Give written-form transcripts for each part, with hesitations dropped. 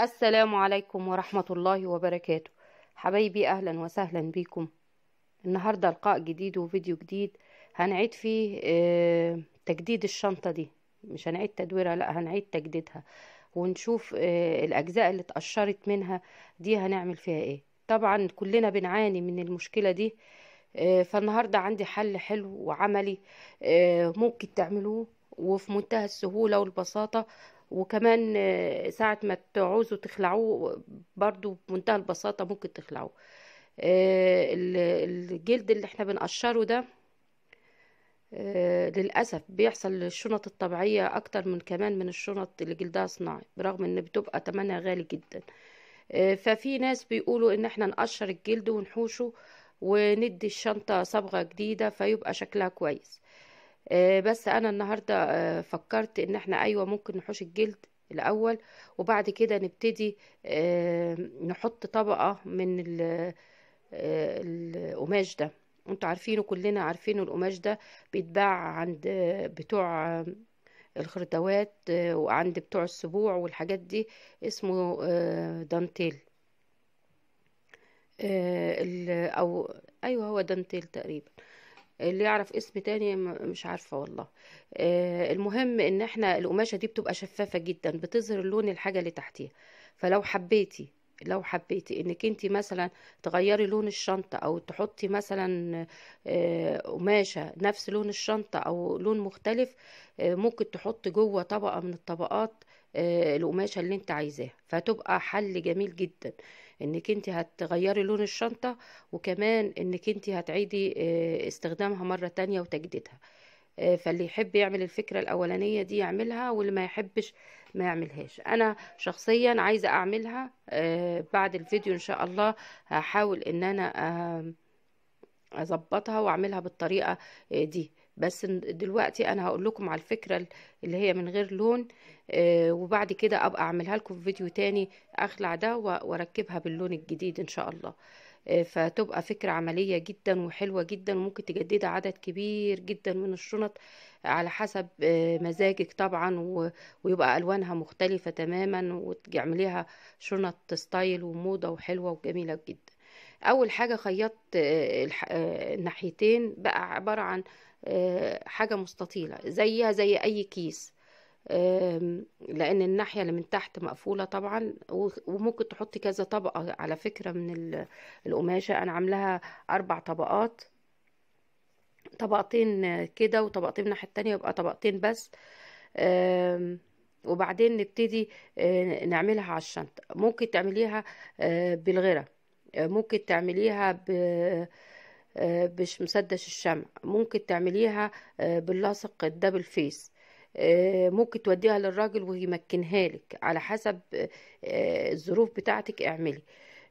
السلام عليكم ورحمة الله وبركاته. حبايبي أهلا وسهلا بكم. النهاردة لقاء جديد وفيديو جديد هنعيد فيه تجديد الشنطة دي. مش هنعيد تدويرها، لا هنعيد تجديدها ونشوف الأجزاء اللي اتقشرت منها دي هنعمل فيها ايه. طبعا كلنا بنعاني من المشكلة دي. فالنهاردة عندي حل حلو وعملي ممكن تعملوه وفي منتهى السهولة والبساطة. وكمان ساعة ما تعوزوا تخلعوه برضو بمنتهى البساطة ممكن تخلعوه. الجلد اللي احنا بنقشره ده للأسف بيحصل للشنط الطبيعية أكتر من كمان من الشنط اللي جلدها صناعي، برغم إن بتبقى تمنها غالي جدا. ففي ناس بيقولوا إن احنا نقشر الجلد ونحوشه وندي الشنطة صبغة جديدة فيبقى شكلها كويس. بس أنا النهاردة فكرت إن احنا أيوة ممكن نحوش الجلد الأول، وبعد كده نبتدي نحط طبقة من القماش ده. انتوا عارفينه، كلنا عارفينه القماش ده بيتباع عند بتوع الخردوات وعند بتوع السبوع والحاجات دي. اسمه دانتيل، او ايوه هو دانتيل تقريبا. اللي يعرف اسم تاني مش عارفة والله. المهم ان احنا القماشة دي بتبقى شفافة جدا، بتظهر لون الحاجة اللي تحتيها. فلو حبيتي لو حبيتي انك انت مثلا تغيري لون الشنطة او تحطي مثلا قماشة نفس لون الشنطة او لون مختلف، ممكن تحطي جوه طبقة من الطبقات القماشة اللي انت عايزاها، فتبقى حل جميل جدا انك انت هتغيري لون الشنطة، وكمان انك انت هتعيدي استخدامها مرة تانية وتجديدها. فاللي يحب يعمل الفكرة الأولانية دي يعملها، واللي ما يحبش ما يعملهاش. أنا شخصيا عايزة أعملها بعد الفيديو إن شاء الله. هحاول إن أنا اظبطها واعملها بالطريقه دي. بس دلوقتي انا هقول لكم على الفكره اللي هي من غير لون، وبعد كده ابقى اعملها لكم في فيديو تاني، اخلع ده واركبها باللون الجديد ان شاء الله. فتبقى فكرة عملية جدا وحلوة جدا، وممكن تجددي عدد كبير جدا من الشنط على حسب مزاجك طبعا، ويبقى ألوانها مختلفة تماما، وتعمليها شنط ستايل وموضة وحلوة وجميلة جدا. اول حاجه خيطت الناحيتين بقى عباره عن حاجه مستطيله زيها زي اي كيس. لان الناحيه اللي من تحت مقفوله طبعا، وممكن تحطي كذا طبقه على فكره من القماشه. انا عاملاها 4 طبقات، طبقتين كده وطبقتين من الناحيه التانية، يبقى طبقتين بس. وبعدين نبتدي نعملها على الشنطه. ممكن تعمليها بالغيره، ممكن تعمليها بش مسدس الشمع، ممكن تعمليها باللاصق الدبل فيس. ممكن توديها للراجل ويمكنها لك على حسب الظروف بتاعتك اعملي.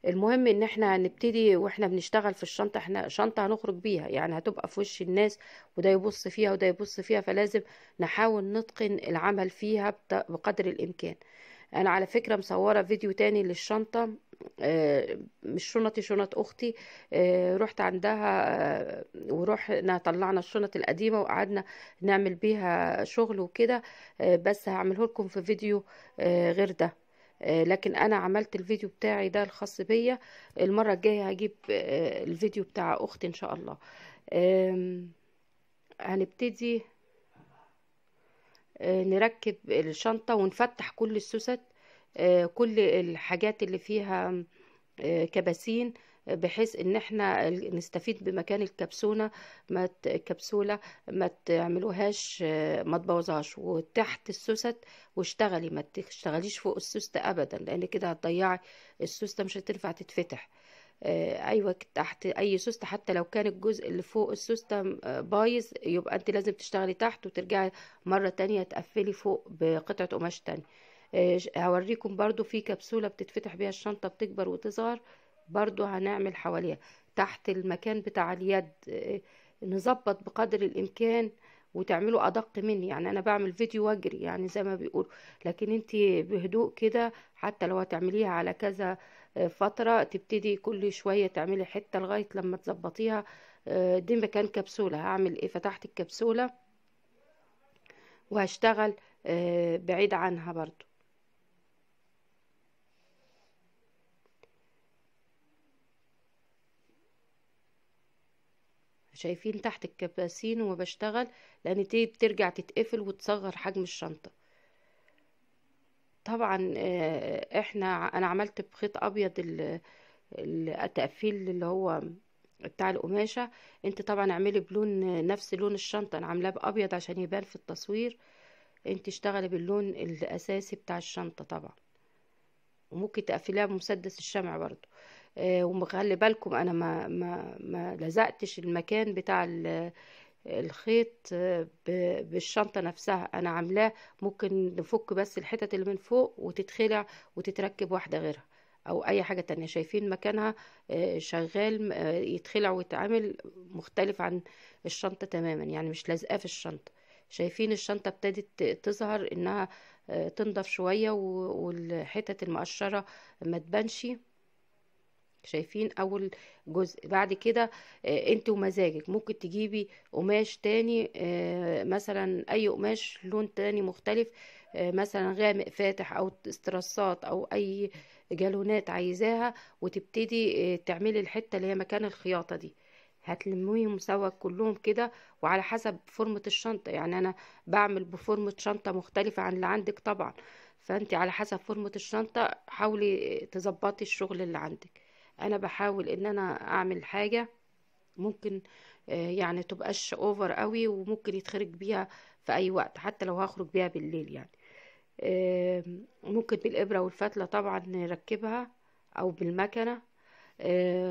المهم ان احنا هنبتدي واحنا بنشتغل في الشنطة. احنا شنطة هنخرج بيها، يعني هتبقى في وش الناس، وده يبص فيها وده يبص فيها، فلازم نحاول نتقن العمل فيها بقدر الامكان. انا على فكرة مصورة فيديو تاني للشنطة، مش شنطي، شنط اختي. رحت عندها ورحنا طلعنا الشنط القديمة وقعدنا نعمل بيها شغل وكده. بس هعمله لكم في فيديو غير ده. لكن انا عملت الفيديو بتاعي ده الخاص بيا. المرة الجاية هجيب الفيديو بتاع اختي ان شاء الله. هنبتدي نركب الشنطة ونفتح كل السوست، كل الحاجات اللي فيها كباسين، بحيث ان احنا نستفيد بمكان الكبسولة. الكبسولة ما تعملوهاش ما تبوظهاش. وتحت السوست واشتغلي، ما تشتغليش فوق السوست ابدا، لان كده هتضيعي السوستة، مش هتنفع تتفتح. ايوه تحت اي سوستة، حتى لو كان الجزء اللي فوق السوستة بايظ، يبقى انت لازم تشتغلي تحت وترجعي مرة تانية تقفلي فوق بقطعة قماش تانية. هوريكم برضو في كبسولة بتتفتح بيها الشنطة، بتكبر وتصغر، برضو هنعمل حواليها تحت المكان بتاع اليد. نظبط بقدر الامكان وتعملوا ادق مني. يعني انا بعمل فيديو واجري يعني زي ما بيقولوا، لكن انتي بهدوء كده. حتى لو هتعمليها على كذا فترة، تبتدي كل شوية تعملي حتة لغاية لما تظبطيها. دي مكان كبسولة. هعمل ايه؟ فتحت الكبسولة وهشتغل بعيد عنها برضو. شايفين تحت الكباسين وما بشتغل، لان دي بترجع تتقفل وتصغر حجم الشنطة. طبعا انا عملت بخيط ابيض التقفيل اللي هو بتاع القماشة. انت طبعا اعملي بلون نفس لون الشنطة، انا عاملاه بابيض عشان يبان في التصوير. انت اشتغلي باللون الاساسي بتاع الشنطة طبعا، وممكن تقفليها بمسدس الشمع برضو. وخلي بالكم انا ما لزقتش المكان بتاع الخيط بالشنطة نفسها، انا عاملاه ممكن نفك بس الحتت اللي من فوق وتتخلع وتتركب واحدة غيرها او اي حاجة تانية. شايفين مكانها شغال يتخلع ويتعمل مختلف عن الشنطة تماما، يعني مش لازقاه في الشنطة. شايفين الشنطة ابتدت تظهر انها تنضف شوية والحتت المقشرة ما تبانش. شايفين اول جزء. بعد كده انت ومزاجك ممكن تجيبي قماش تاني، مثلا اي قماش لون تاني مختلف، مثلا غامق فاتح او استرسات او اي جالونات عايزاها، وتبتدي تعملي الحتة اللي هي مكان الخياطة دي. هتلميهم سوا كلهم كده، وعلى حسب فورمة الشنطة. يعني انا بعمل بفورمة شنطة مختلفة عن اللي عندك طبعا، فانت على حسب فورمة الشنطة حاولي تظبطي الشغل اللي عندك. انا بحاول ان انا اعمل حاجة ممكن يعني تبقاش اوفر قوي، وممكن يتخرج بيها في اي وقت حتى لو هخرج بيها بالليل يعني. ممكن بالابرة والفتلة طبعا نركبها او بالمكنة.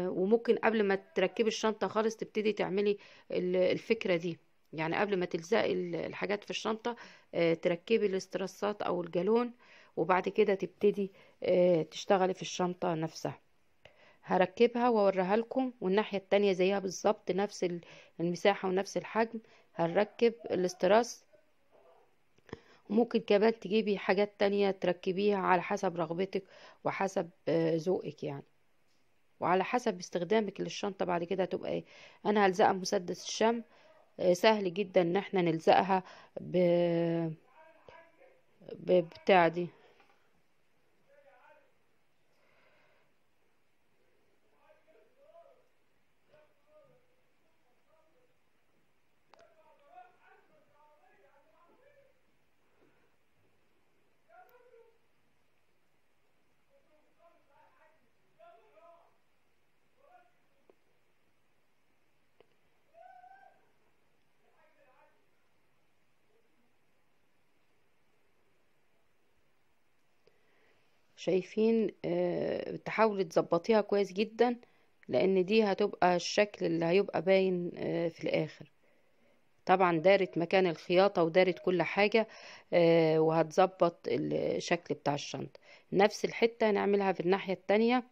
وممكن قبل ما تركبي الشنطة خالص تبتدي تعملي الفكرة دي. يعني قبل ما تلزقي الحاجات في الشنطة تركبي الاسترسات او الجالون، وبعد كده تبتدي تشتغلي في الشنطة نفسها. هركبها واوريها لكم، والناحية التانية زيها بالظبط نفس المساحة ونفس الحجم. هنركب الاستراس، وممكن كمان تجيبي حاجات تانية تركبيها على حسب رغبتك وحسب ذوقك يعني، وعلى حسب استخدامك للشنطة. بعد كده هتبقى ايه. انا هلزقها بمسدس الشمع. سهل جدا ان احنا نلزقها بتاع دي. شايفين تحاولي تظبطيها كويس جدا، لان دي هتبقى الشكل اللي هيبقى باين في الاخر. طبعا دارت مكان الخياطة ودارت كل حاجة، وهتظبط الشكل بتاع الشنطة. نفس الحتة نعملها في الناحية التانية.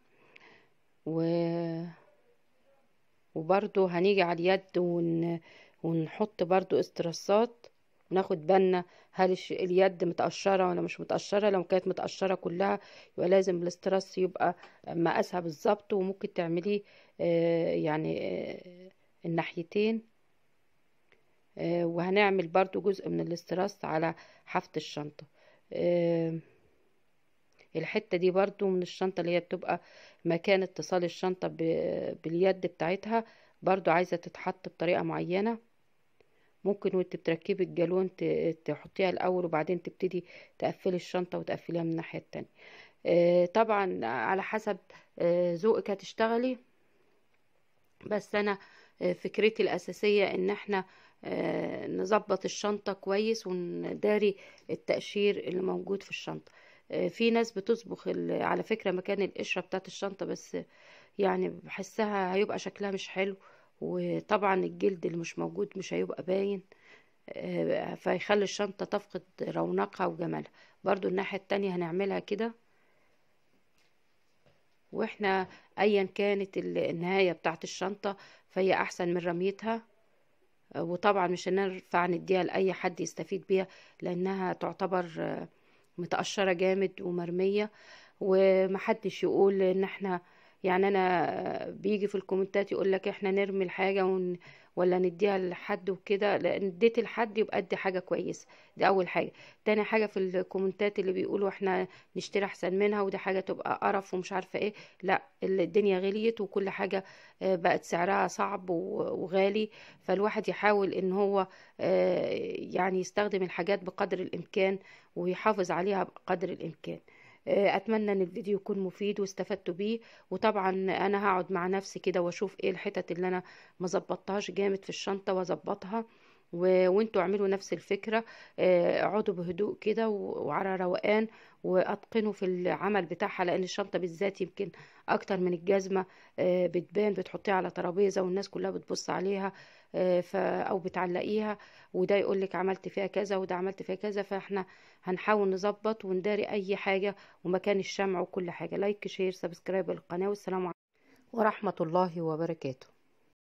وبرضو هنيجي على اليد ونحط برضو استرسات، وناخد بالنا هل اليد متقشرة ولا مش متقشرة. لو كانت متقشرة كلها يبقى لازم الاسترس يبقى مقاسها بالظبط، وممكن تعمليه يعني الناحيتين. وهنعمل برضو جزء من الاسترس على حافة الشنطة. الحتة دي برضو من الشنطة اللي هي بتبقى مكان اتصال الشنطة باليد بتاعتها، برضو عايزة تتحط بطريقة معينة. ممكن وانت بتركبي الجالون تحطيها الأول، وبعدين تبتدي تقفلي الشنطة وتقفليها من الناحية التانية. طبعا على حسب ذوقك هتشتغلي. بس أنا فكرتي الأساسية إن احنا نظبط الشنطة كويس ونداري التقشير اللي موجود في الشنطة. في ناس بتصبغ على فكرة مكان القشرة بتاعت الشنطة، بس يعني بحسها هيبقى شكلها مش حلو، وطبعا الجلد اللي مش موجود مش هيبقى باين، فيخلي الشنطة تفقد رونقها وجمالها. برضو الناحية التانية هنعملها كده. واحنا ايا كانت النهاية بتاعت الشنطة فهي احسن من رميتها. وطبعا مش هنرفع نديها لأي حد يستفيد بيها، لأنها تعتبر متقشرة جامد ومرمية. ومحدش يقول ان احنا يعني انا بيجي في الكومنتات يقول لك احنا نرمي الحاجة ولا نديها لحد وكده، لان اديت لحد يبقى ادي حاجه كويسه. دي اول حاجه. تاني حاجه، في الكومنتات اللي بيقولوا احنا نشتري احسن منها ودي حاجه تبقى قرف ومش عارفه ايه، لا، الدنيا غليت وكل حاجه بقت سعرها صعب وغالي. فالواحد يحاول ان هو يعني يستخدم الحاجات بقدر الامكان ويحافظ عليها بقدر الامكان. اتمنى ان الفيديو يكون مفيد واستفدتوا بيه. وطبعا انا هقعد مع نفسي كده واشوف ايه الحتت اللي انا ما ظبطتهاش جامد في الشنطه واظبطها. وانتوا اعملوا نفس الفكره. اقعدوا بهدوء كده وعلى روقان، واتقنوا في العمل بتاعها، لان الشنطه بالذات يمكن اكتر من الجزمه بتبان، بتحطيها على ترابيزه والناس كلها بتبص عليها او بتعلقيها، وده يقول لك عملت فيها كذا وده عملت فيها كذا. فاحنا هنحاول نظبط ونداري اي حاجه، ومكان الشمع وكل حاجه. لايك، شير، سبسكرايب للقناه، والسلام عليكم ورحمه الله وبركاته.